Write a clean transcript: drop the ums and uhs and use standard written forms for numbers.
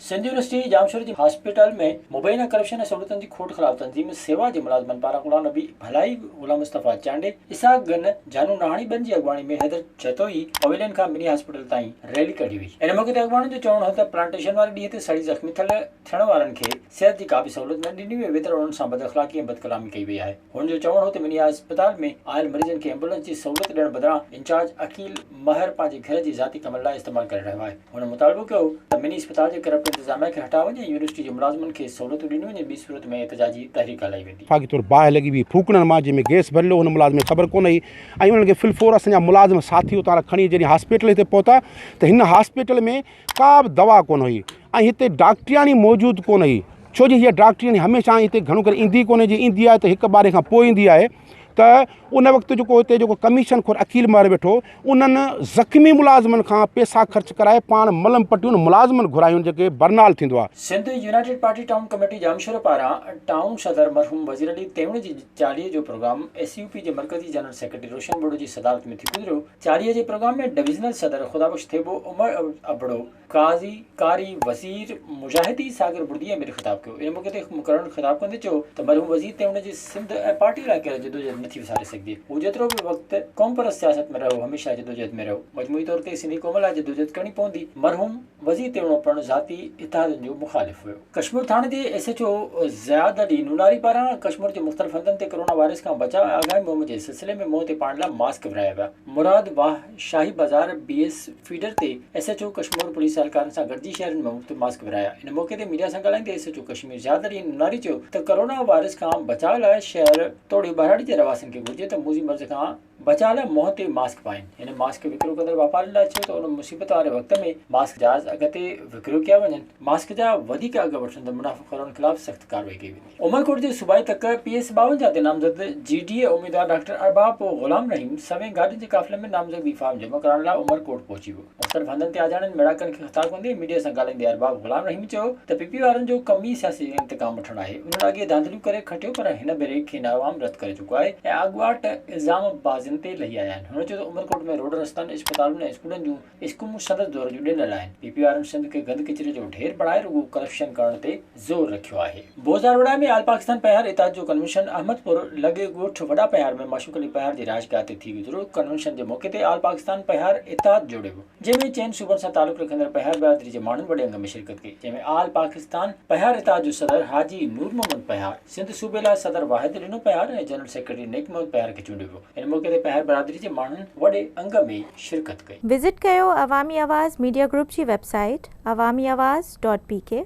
Sindh university Jamshoro जी hospital में मुबैना corruption सहूलतन की खोट खिलाफ तंजीम सेवा के मुलाजमन पारा गुलाम नबी भलाई गुलाम मुस्तफा चांडे इसाक गन जानू नाहणी बन जी अगवानी में हैदर जतोई पवेलियन का मिनी हॉस्पिटल ताई रैली कढी हुई। इन मौके ते अगवानी जो चवण हो त प्लांटेशन वाले डी ते सड़ी जख्मी थियण वारन के सेहत की का भी सहूलत न ॾिनी वे वेतर उन सां बदअखलाकी ऐं बदकलामी कई वई आहे। हुन जो चवण हो त मिनी अस्पताल में आयल मरीजन के एम्बुलेंस की सहूलत ॾियण बदिरां इंचार्ज अकील महर पंहिंजे घर जी ज़ाती कम लाइ इस्तेमाल करे रहियो आहे। हुन मुतालबो कयो त मिनी अस्पताल जे करप्ट इंतजामिया खे हटा वञे, यूनिवर्सिटी जे मुलाज़िमनि खे सहूलतूं ॾिनियूं वञे, ॿी सूरत में एहतजाजी तहरीक हलाई वेंदी। फाकी तौर बाहि लॻी हुई फूकणनि मां जंहिंमें गैस भरियो हुन मुलाज़िम खे ख़बर कोन हुई ऐं उन्हनि खे फिलफोर असांजा मुलाज़िम साथी उतारा खणी जॾहिं हॉस्पिटल हिते पहुता त हिन हॉस्पिटल में का बि दवा कोन हुई ऐं हिते डॉक्टरियाणी मौजूदु कोन हुई। छो जो हीअ डॉक्टरियाणी हमेशह हिते घणो करे ईंदी कोन्हे, जी ईंदी आहे त हिकु ॿारे खां पोइ ईंदी आहे। त उन वक़्तु जेको हिते जेको कमीशन खोर अकील मार वेठो उन्हनि ज़ख़्मी मुलाज़िमनि खां पैसा ख़र्च कराए पाण मलम पटियूं मुलाज़िमनि घुरायूं जेके बरनाल थींदो आहे। Sindh United Party town committee Jamshoro पारां टाउन सदर मरहूम वज़ीर अली तेवण जी चालीहे जो प्रोग्राम SUP जे मरकज़ी जनरल सेक्रेटरी रोशन बोड़ो जी सदारत में थी गुज़रियो। चालीहे जे प्रोग्राम में डिविजनल सदर खुदाबख्श थेबो, उमर अबड़ो, काज़ी कारी वज़ीर मुजाहिदी सागर बुर्दीअ में ख़िताब कयो। इन मौके ते मुक़ररनि ख़िताब कंदे चयो त मरहूम वज़ीर तेवण जी सिंध ऐं पार्टी लाइ कयल जदोजहद नथी विसारे सघिजे। हू जेतिरो बि वक़्तु क़ौम परस्त सियासत में रहियो हमेशह जदोजहद में रहियो। मजमूई तौर ते सिंधी क़ौम लाइ जदोजहद करणी पवंदी। मरहूम वज़ीर तेवणो पिणु ज़ाती इत्तेहादनि जो मुख़ालिफ़ हुयो। कश्मीर थाणे जे SHO ज़ियाद अली नूनारी पारां कश्मीर जे मुख़्तलिफ़ हंधनि ते कोरोना वायरस खां बचाव ऐं आगामी मुहिम जे सिलसिले में मुंहं ते पाइण लाइ मास्क विराया विया। मुराद वाह शाही बाज़ार BS फीडर ते SHO कश्मीर पुलिस एहलकारनि सां गॾिजी शहरनि में मुफ़्त मास्क विराया। इन मौके ते मीडिया सां ॻाल्हाईंदे SHO कश्मीर ज़ियाद अली नूनारी चयो त कोरोना वायरस खां बचाव लाइ शहर तोड़ी बहिराड़ी जे रवासियुनि खे घुरिजे त मूज़ी मर्ज़ खां बचाव लाइ मुंहं ते मास्क पाइनि। हिन मास्क विकिरो कंदड़ वापारियुनि लाइ चयो त उन मुसीबत वारे वक़्त में मास्क जाइज़ अॻिते विकिरो कया वञनि। मास्क जा वधीक अघु वठंदड़ मुनाफ़िक़ोरनि ख़िलाफ़ सख़्त कार्रवाई कई वेंदी। उमरकोट जे सूबाई तक PS 52 ते नामज़द GDA उम्मीदवार डॉक्टर अरबाब ग़ुलाम रहीम सवें गाॾियुनि जे काफ़िले में नामज़दगी फार्म जमा कराइण लाइ उमरकोट पहुची वियो। मुख़्तलिफ़ हंधनि ते आजाणनि मेड़ाकनि खे ख़िताब कंदे मीडिया सां ॻाल्हाईंदे अरबाब ग़ुलाम रहीम चयो त PP वारनि जो कम ई सियासी इंतकाम वठणु आहे। उन्हनि अॻे धांधलियूं करे खटियो पर हिन भेरे खेनि अवाम रद्द करे चुको आहे ऐं अॻुवाट इल्ज़ाम बाज़ियुनि ते लही आया आहिनि। हुन चयो त उमरकोट में रोड रस्तनि इस्पतालुनि ऐं स्कूलनि जूं स्कीमूं संदसि दौर जूं ॾिनल आहिनि। PP वारनि सिंध खे गंद किचिरे जो ढेर बणाए रुॻो करप्शन करण ते ज़ोर रखियो आहे। बोज़ारवड़ा में आल पाकिस्तान पहाड़ इताद जो कन्वेंशन अहमदपुर लॻे ॻोठ वॾा पहाड़ में माशूक अली पहाड़ जी राजगाह ते थी गुज़रियो। कन्वेंशन जे मौके ते आल पाकिस्तान पहाड़ इताद जोड़ियो वियो, जंहिंमें चइनि सूबनि सां तालुक़ रखंदड़ पहाड़ बिरादरी जे माण्हुनि वॾे अंग में शिरकत कई, जंहिंमें आल पाकिस्तान पहाड़ इताद जो सदर हाजी नूर मोहम्मद पहाड़, सिंध सूबे लाइ सदर वाहिद ॾिनो पहाड़ ऐं जनरल सेक्रेटरी नेक मोहम्मद पहाड़ खे चूंडियो वियो। इन मौके ते पहाड़ बिरादरी जे माण्हुनि वॾे अंग में शिरकत कई। विज़िट कयो अवामी आवाज़ मीडिया ग्रुप जी वेबसाइट awamiawaz.pk।